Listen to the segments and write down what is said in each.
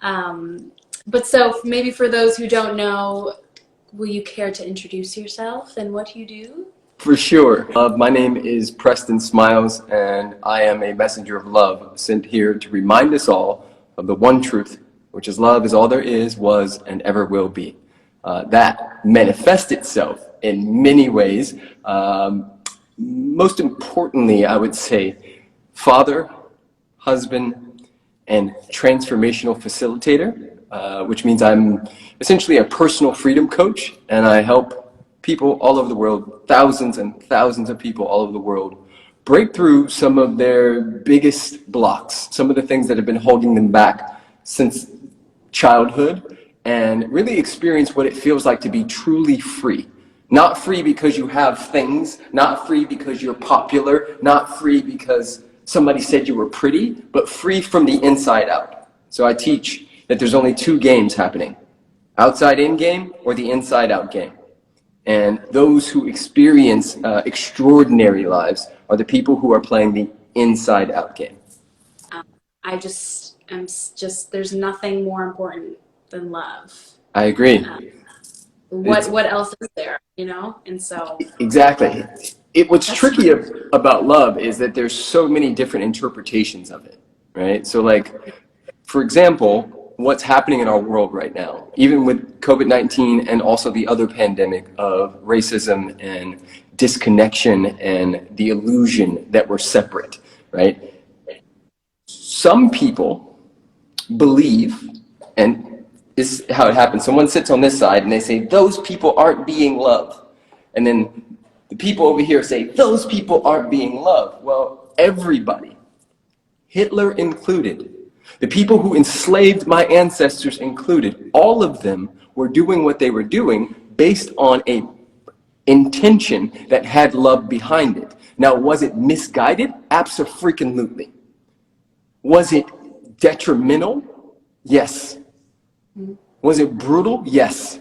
But so maybe for those who don't know, will you care to introduce yourself and what you do? For sure. My name is Preston Smiles, and I am a messenger of love sent here to remind us all of the one truth, which is love is all there is, was, and ever will be. That manifests itself in many ways. Most importantly, I would say father, husband, and transformational facilitator, which means I'm essentially a personal freedom coach, and I help people all over the world, thousands and thousands of people all over the world, break through some of their biggest blocks, some of the things that have been holding them back since childhood, and really experience what it feels like to be truly free. Not free because you have things, not free because you're popular, not free because somebody said you were pretty, but free from the inside out. So I teach that there's only two games happening: outside in game or the inside out game. And those who experience extraordinary lives are the people who are playing the inside out game. There's nothing more important than love. I agree. What else is there, And so. Exactly. What's tricky about love is that there's so many different interpretations of it, right? So like, for example, what's happening in our world right now, even with COVID-19 and also the other pandemic of racism and disconnection and the illusion that we're separate, right? Some people believe, and this is how it happens, someone sits on this side and they say, those people aren't being loved. And then the people over here say, those people aren't being loved. Well, everybody, Hitler included, the people who enslaved my ancestors included, all of them were doing what they were doing based on a intention that had love behind it. Now, was it misguided? Abso-freaking-lutely. Was it detrimental? Yes. Was it brutal? Yes.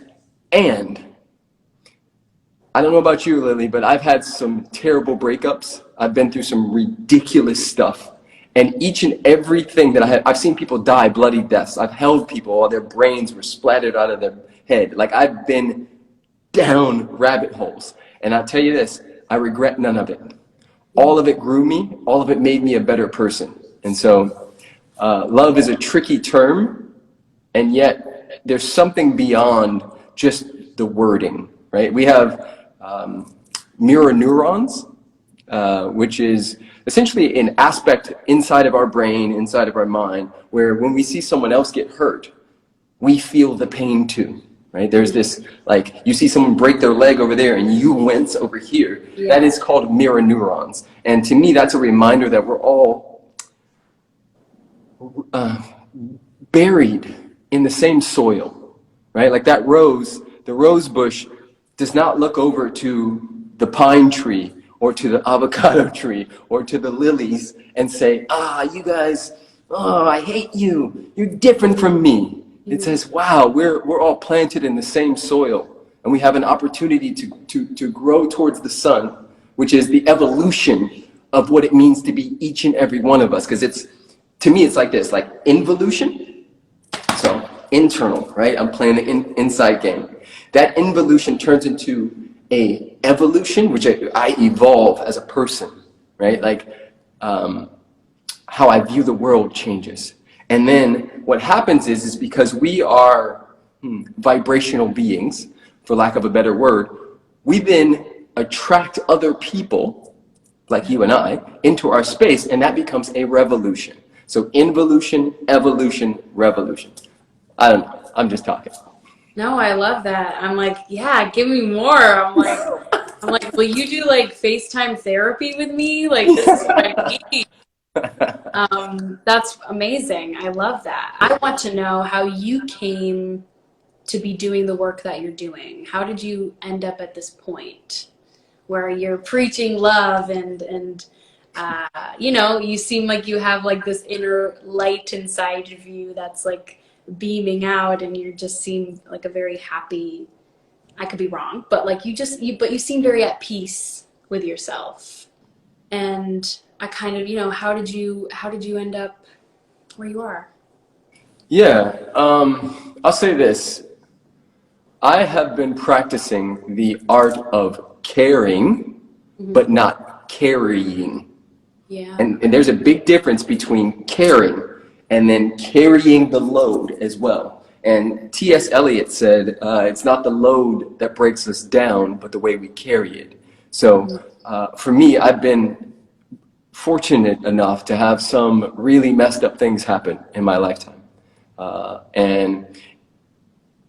And I don't know about you, Lily, but I've had some terrible breakups. I've been through some ridiculous stuff. And each and everything that I've seen people die bloody deaths. I've held people while their brains were splattered out of their head. Like, I've been down rabbit holes. And I'll tell you this, I regret none of it. All of it grew me. All of it made me a better person. And so love is a tricky term, and yet there's something beyond just the wording, right? We have mirror neurons, which is essentially an aspect inside of our brain, inside of our mind, where when we see someone else get hurt, we feel the pain too, right? There's this, like, you see someone break their leg over there and you wince over here. Yeah. That is called mirror neurons. And to me, that's a reminder that we're all buried in the same soil, right? Like that rose, the rose bush does not look over to the pine tree or to the avocado tree, or to the lilies, and say, you guys, I hate you. You're different from me. It says, wow, we're all planted in the same soil, and we have an opportunity to grow towards the sun, which is the evolution of what it means to be each and every one of us. Because to me, it's like this, like involution. So internal, right? I'm playing the inside game. That involution turns into a evolution, which I evolve as a person, right? Like how I view the world changes. And then what happens is because we are vibrational beings, for lack of a better word, we then attract other people, like you and I, into our space, and that becomes a revolution. So involution, evolution, revolution. I don't know, I'm just talking. No, I love that. I'm like, yeah, give me more. I'm like, will you do like FaceTime therapy with me? Like, this is what I need. That's amazing. I love that. I want to know how you came to be doing the work that you're doing. How did you end up at this point where you're preaching love and you seem like you have like this inner light inside of you that's like beaming out, and you just seem like a very happy, I could be wrong, but like you seem very at peace with yourself. And I kind of, how did you end up where you are? Yeah, I'll say this. I have been practicing the art of caring, but not carrying. Yeah. And there's a big difference between caring and then carrying the load as well. And T.S. Eliot said, it's not the load that breaks us down, but the way we carry it. So for me, I've been fortunate enough to have some really messed up things happen in my lifetime. And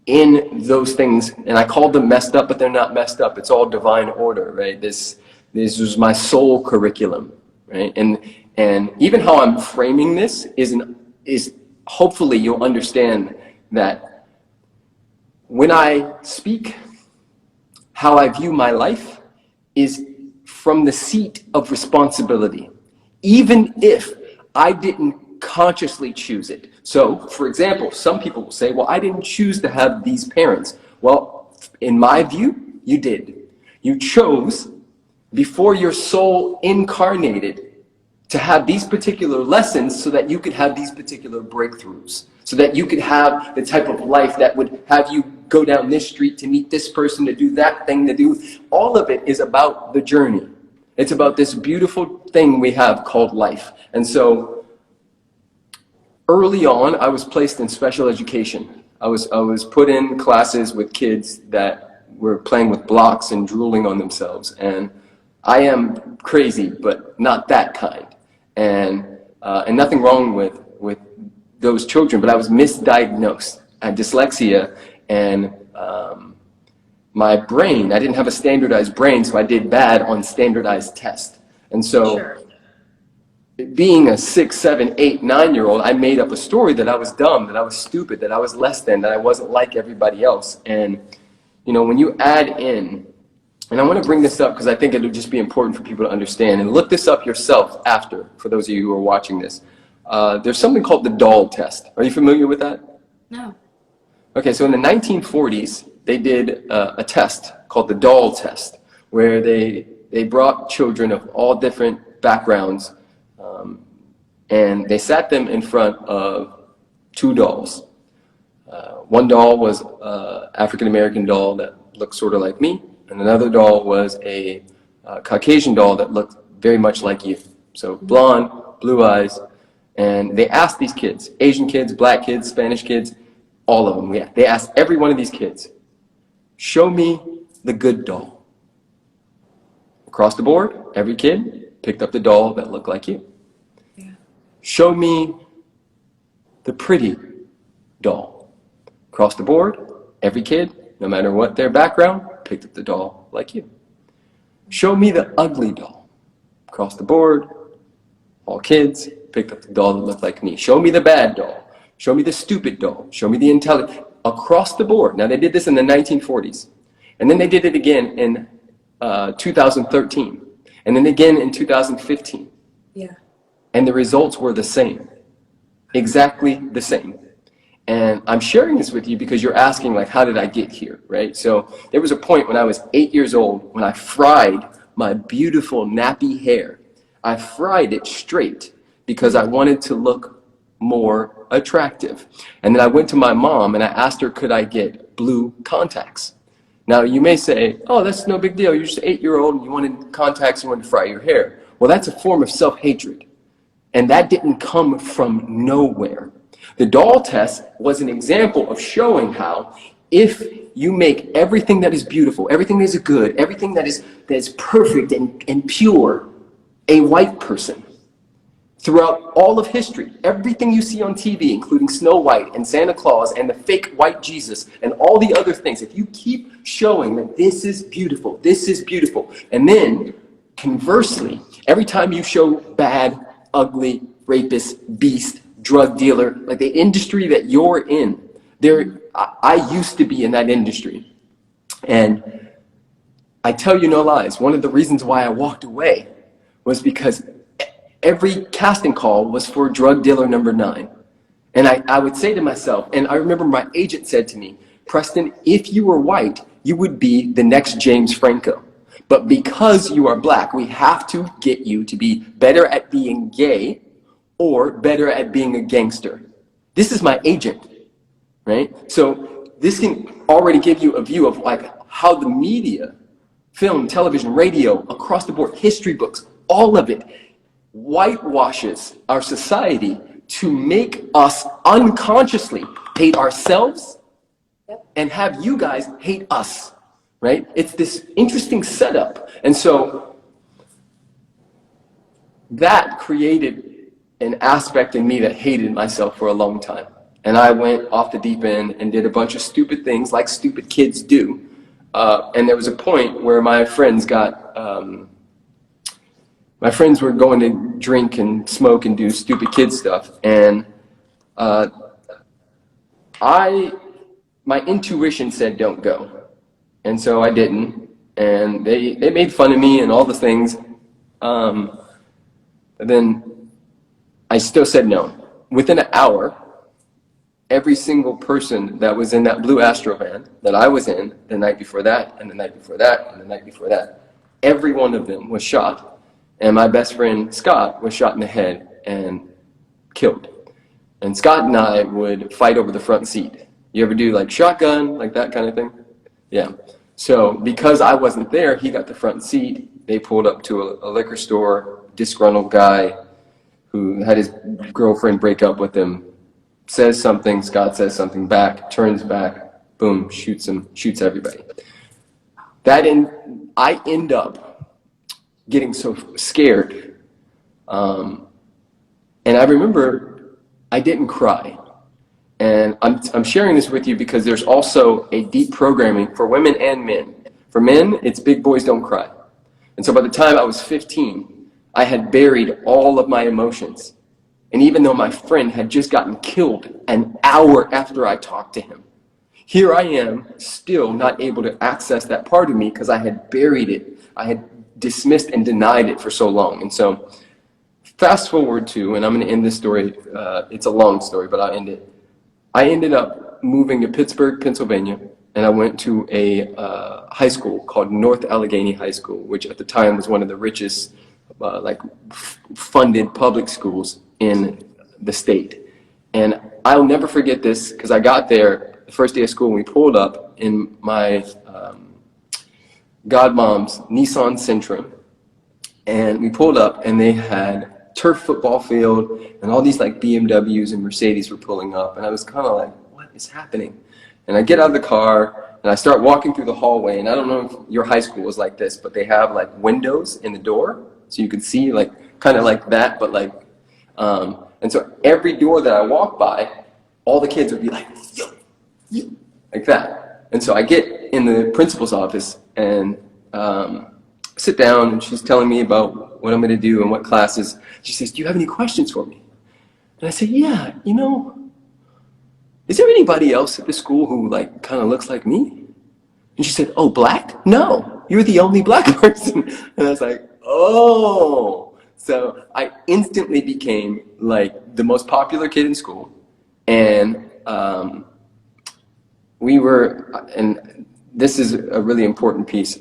in those things, and I call them messed up, but they're not messed up. It's all divine order, right? This was my soul curriculum, right? And even how I'm framing this is hopefully you'll understand that when I speak, how I view my life is from the seat of responsibility, even if I didn't consciously choose it. So, for example, some people will say, well, I didn't choose to have these parents. Well, in my view, you did. You chose before your soul incarnated to have these particular lessons so that you could have these particular breakthroughs, so that you could have the type of life that would have you go down this street to meet this person, to do that thing, to do. All of it is about the journey. It's about this beautiful thing we have called life. And so early on, I was placed in special education. I was put in classes with kids that were playing with blocks and drooling on themselves. And I am crazy, but not that kind. And nothing wrong with those children, but I was misdiagnosed. I had dyslexia, and my brain, I didn't have a standardized brain, so I did bad on standardized tests. And so Sure. being a 6, 7, 8, 9-year-old, I made up a story that I was dumb, that I was stupid, that I was less than, that I wasn't like everybody else. And, you know, when you add in, and I want to bring this up because I think it'll just be important for people to understand, and look this up yourself after, for those of you who are watching this. There's something called the doll test. Are you familiar with that? No. Okay, so in the 1940s, they did a test called the doll test, where they brought children of all different backgrounds, and they sat them in front of 2 dolls. One doll was an African-American doll that looked sort of like me, and another doll was a Caucasian doll that looked very much like you. So blonde, blue eyes, and they asked these kids, Asian kids, black kids, Spanish kids, all of them. Yeah, they asked every one of these kids, show me the good doll. Across the board, every kid picked up the doll that looked like you. Yeah. Show me the pretty doll. Across the board, every kid, no matter what their background, picked up the doll like you. Show me the ugly doll. Across the board, all kids picked up the doll that looked like me. Show me the bad doll. Show me the stupid doll. Show me the intelligent. Across the board. Now, they did this in the 1940s. And then they did it again in 2013. And then again in 2015. Yeah. And the results were the same. Exactly the same. And I'm sharing this with you because you're asking, like, how did I get here, right? So there was a point when I was 8 years old when I fried my beautiful nappy hair. I fried it straight because I wanted to look more attractive. And then I went to my mom and I asked her, could I get blue contacts? Now, you may say, oh, that's no big deal. You're just an 8-year-old and you wanted contacts, you wanted to fry your hair. Well, that's a form of self-hatred. And that didn't come from nowhere. The doll test was an example of showing how if you make everything that is beautiful, everything that is good, everything that is perfect and pure, a white person, throughout all of history, everything you see on TV, including Snow White and Santa Claus and the fake white Jesus and all the other things, if you keep showing that this is beautiful, and then conversely, every time you show bad, ugly, rapist, beast, drug dealer, like the industry that you're in, I used to be in that industry. And I tell you no lies, one of the reasons why I walked away was because every casting call was for drug dealer number 9. And I would say to myself, and I remember my agent said to me, Preston, if you were white, you would be the next James Franco. But because you are black, we have to get you to be better at being gay or better at being a gangster. This is my agent, right? So this can already give you a view of like how the media, film, television, radio, across the board, history books, all of it whitewashes our society to make us unconsciously hate ourselves and have you guys hate us, right? It's this interesting setup. And so that created an aspect in me that hated myself for a long time. And I went off the deep end and did a bunch of stupid things like stupid kids do. And there was a point where my friends were going to drink and smoke and do stupid kid stuff. And my intuition said don't go. And so I didn't. And they made fun of me and all the things. But then I still said no. Within an hour, every single person that was in that blue Astro van that I was in the night before that, and the night before that, and the night before that, every one of them was shot. And my best friend, Scott, was shot in the head and killed. And Scott and I would fight over the front seat. You ever do like shotgun, like that kind of thing? Yeah. So because I wasn't there, he got the front seat. They pulled up to a liquor store, disgruntled guy who had his girlfriend break up with him, says something, Scott says something back, turns back, boom, shoots him, shoots everybody. I end up getting so scared. And I remember I didn't cry. And I'm sharing this with you because there's also a deep programming for women and men. For men, it's big boys don't cry. And so by the time I was 15, I had buried all of my emotions. And even though my friend had just gotten killed an hour after I talked to him, here I am still not able to access that part of me because I had buried it. I had dismissed and denied it for so long. And so fast forward to, and I'm going to end this story, it's a long story, but I'll end it. I ended up moving to Pittsburgh, Pennsylvania, and I went to a high school called North Allegheny High School, which at the time was one of the richest funded public schools in the state. And I'll never forget this because I got there the first day of school and we pulled up in my godmom's Nissan Sentra. And we pulled up and they had turf football field and all these like BMWs and Mercedes were pulling up. And I was kind of like, what is happening? And I get out of the car and I start walking through the hallway. And I don't know if your high school was like this, but they have like windows in the door. So you could see like kind of like that, but like, and so every door that I walk by, all the kids would be like, yo, yo, like that. And so I get in the principal's office and sit down and she's telling me about what I'm going to do and what classes. She says, do you have any questions for me? And I say, yeah, is there anybody else at the school who like kind of looks like me? And she said, oh, black? No, you're the only black person. And I was like, oh. So I instantly became like the most popular kid in school. And and this is a really important piece.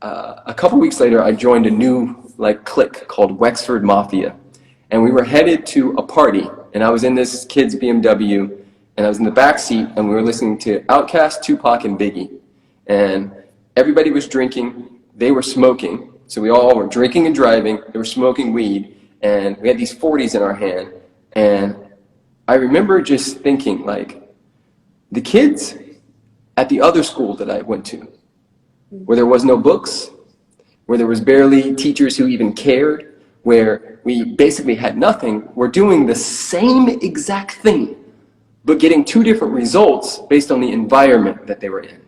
A couple weeks later, I joined a new like clique called Wexford Mafia. And we were headed to a party. And I was in this kid's BMW. And I was in the back seat. And we were listening to Outkast, Tupac, and Biggie. And everybody was drinking. They were smoking. So we all were drinking and driving. They were smoking weed. And we had these 40s in our hand. And I remember just thinking, like, the kids at the other school that I went to, where there was no books, where there was barely teachers who even cared, where we basically had nothing, were doing the same exact thing, but getting two different results based on the environment that they were in.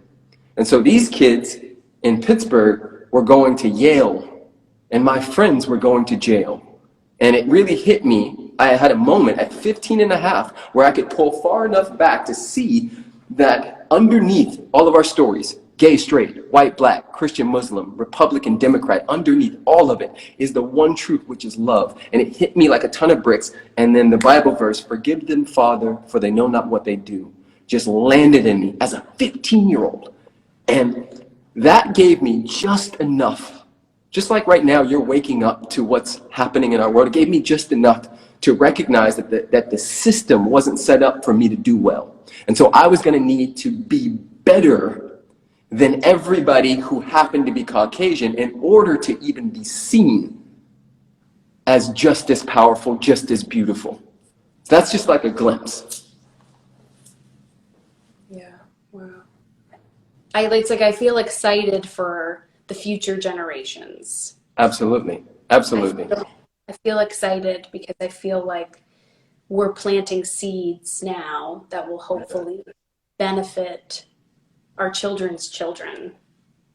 And so these kids in Pittsburgh were going to Yale, and my friends were going to jail. And it really hit me. I had a moment at 15 and a half where I could pull far enough back to see that underneath all of our stories, gay, straight, white, black, Christian, Muslim, Republican, Democrat, underneath all of it is the one truth, which is love. And it hit me like a ton of bricks. And then the Bible verse, forgive them, Father, for they know not what they do, just landed in me as a 15-year-old. And that gave me just enough. Just like right now, you're waking up to what's happening in our world. It gave me just enough to recognize that the system wasn't set up for me to do well. And so I was going to need to be better than everybody who happened to be Caucasian in order to even be seen as just as powerful, just as beautiful. That's just like a glimpse. Yeah, wow. It's like I feel excited for the future generations. Absolutely, absolutely. I feel excited because I feel like we're planting seeds now that will hopefully benefit our children's children.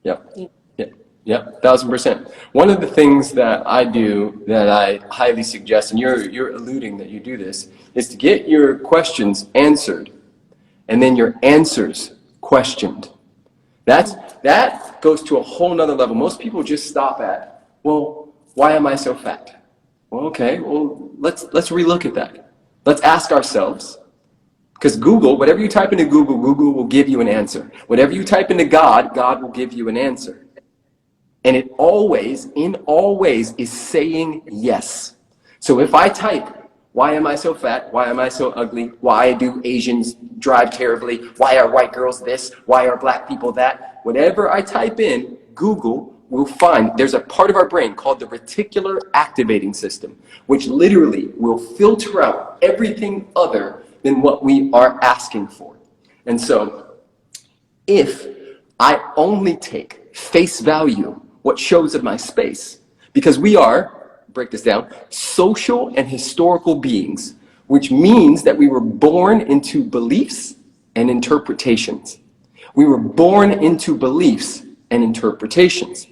Yep. Yep. Yep. 1,000%. One of the things that I do that I highly suggest, and you're alluding that you do this, is to get your questions answered and then your answers questioned. That goes to a whole nother level. Most people just stop at, well, why am I so fat? Well, okay, well, let's relook at that. Let's ask ourselves, because Google, whatever you type into Google, Google will give you an answer. Whatever you type into God, God will give you an answer. And it always, in all ways, is saying yes. So if I type, why am I so fat? Why am I so ugly? Why do Asians drive terribly? Why are white girls this? Why are black people that? Whatever I type in, Google will find there's a part of our brain called the reticular activating system, which literally will filter out everything other than what we are asking for. And so if I only take face value what shows in my space, because we are, break this down, social and historical beings, which means that we were born into beliefs and interpretations. We were born into beliefs and interpretations.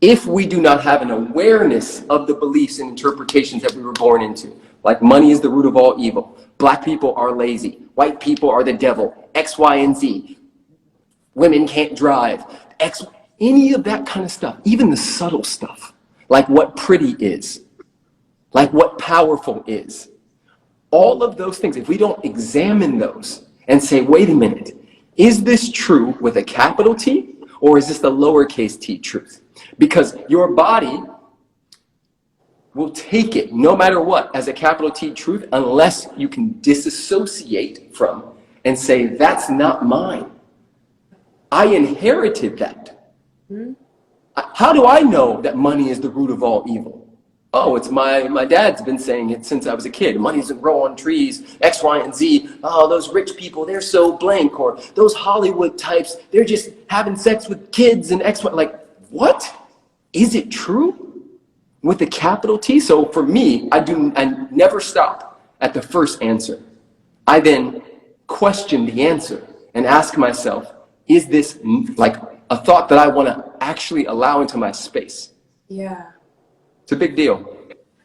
If we do not have an awareness of the beliefs and interpretations that we were born into, like money is the root of all evil, black people are lazy, white people are the devil, X, Y, and Z, women can't drive, any of that kind of stuff, even the subtle stuff, like what pretty is, like what powerful is, all of those things, if we don't examine those and say, wait a minute, is this true with a capital T, or is this the lowercase t truth? Because your body will take it, no matter what, as a capital T truth, unless you can disassociate from and say, that's not mine. I inherited that. How do I know that money is the root of all evil? Oh, it's my dad's been saying it since I was a kid. Money doesn't grow on trees, X, Y, and Z. Oh, those rich people, they're so blank. Or those Hollywood types, they're just having sex with kids and X, Y. Like, what? Is it true? With a capital T? So for me, I never stop at the first answer. I then question the answer and ask myself, is this like a thought that I want to actually allow into my space? Yeah. It's a big deal.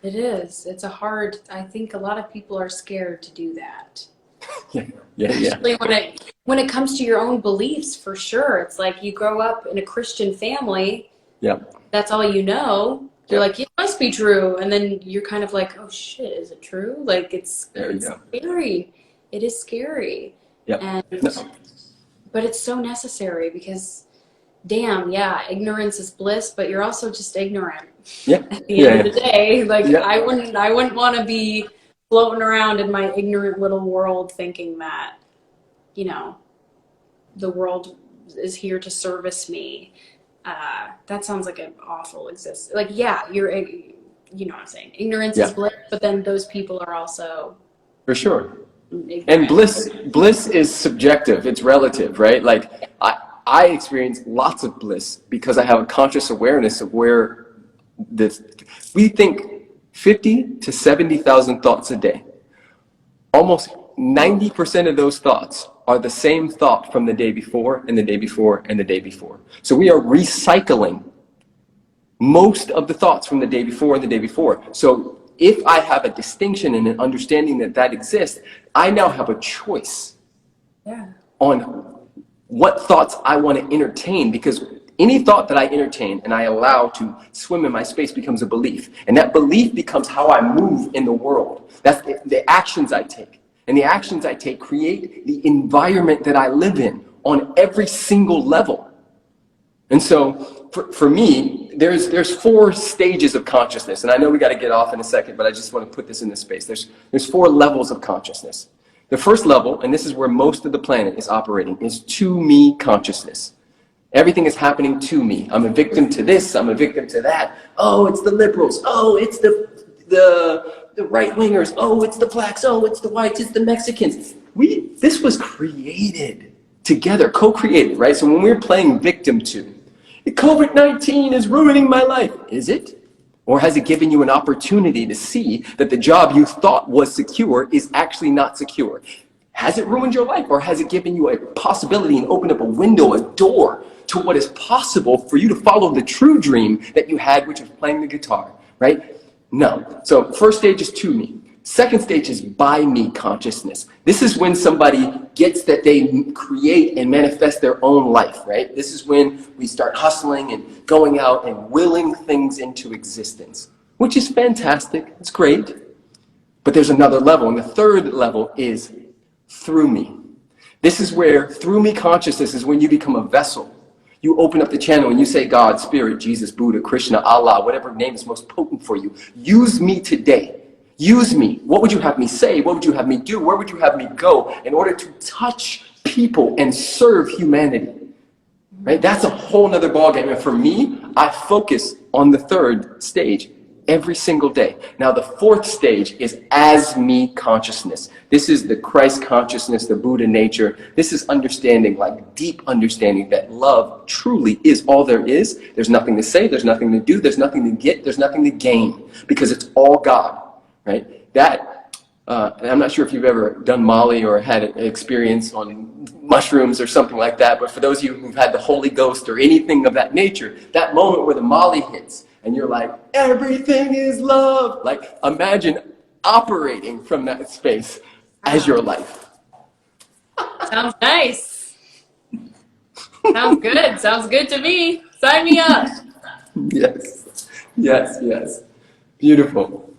It is. It's I think a lot of people are scared to do that. Yeah. Especially when it comes to your own beliefs, for sure. It's like you grow up in a Christian family. Yeah. That's all you know. You're like, it must be true. And then you're kind of like, oh shit, is it true? Like it's scary. It is scary. Yeah. But it's so necessary because damn, yeah, ignorance is bliss, but you're also just ignorant. Yeah. At the end of the day. Like I wouldn't want to be floating around in my ignorant little world thinking that, you know, the world is here to service me. That sounds like an awful existence. Like, yeah, you know what I'm saying. Ignorance is bliss, but then those people are also for sure. Ignorant. And bliss is subjective. It's relative, right? Like I experience lots of bliss because I have a conscious awareness of where we think 50 to 70,000 thoughts a day. Almost 90% of those thoughts are the same thought from the day before and the day before and the day before. So we are recycling most of the thoughts from the day before and the day before. So if I have a distinction and an understanding that exists, I now have a choice on what thoughts I want to entertain, because any thought that I entertain and I allow to swim in my space becomes a belief. And that belief becomes how I move in the world. That's the actions I take. And the actions I take create the environment that I live in on every single level. And so for me, there's 4 stages of consciousness, and I know we got to get off in a second, but I just want to put this in this space. There's 4 levels of consciousness. The first level, and this is where most of the planet is operating, is to me consciousness. Everything is happening to me. I'm a victim to this, I'm a victim to that. Oh, it's the liberals. Oh, it's the right-wingers. Oh, it's the blacks. Oh, it's the whites. It's the Mexicans. This was created together, co-created, right? So when we're playing victim to, COVID-19 is ruining my life. Is it? Or has it given you an opportunity to see that the job you thought was secure is actually not secure? Has it ruined your life, or has it given you a possibility and opened up a window, a door to what is possible for you to follow the true dream that you had, which was playing the guitar, right? No. So first stage is to me. Second stage is by me consciousness. This is when somebody gets that they create and manifest their own life, right? This is when we start hustling and going out and willing things into existence, which is fantastic. It's great. But there's another level, and the third level is through me. This is where through me consciousness is when you become a vessel. You open up the channel and you say, God, Spirit, Jesus, Buddha, Krishna, Allah, whatever name is most potent for you. Use me today. Use me. What would you have me say? What would you have me do? Where would you have me go in order to touch people and serve humanity? Right? That's a whole nother ballgame. And for me, I focus on the third stage every single day. Now, the fourth stage is as me consciousness. This is the Christ consciousness, the Buddha nature. This is understanding, like deep understanding that love truly is all there is. There's nothing to say. There's nothing to do. There's nothing to get. There's nothing to gain, because it's all God. Right? That, and I'm not sure if you've ever done Molly or had an experience on mushrooms or something like that, but for those of you who've had the Holy Ghost or anything of that nature, that moment where the Molly hits and you're like, everything is love. Like, imagine operating from that space as your life. Sounds nice. Sounds good. Sounds good to me. Sign me up. Yes. Yes, yes. Beautiful.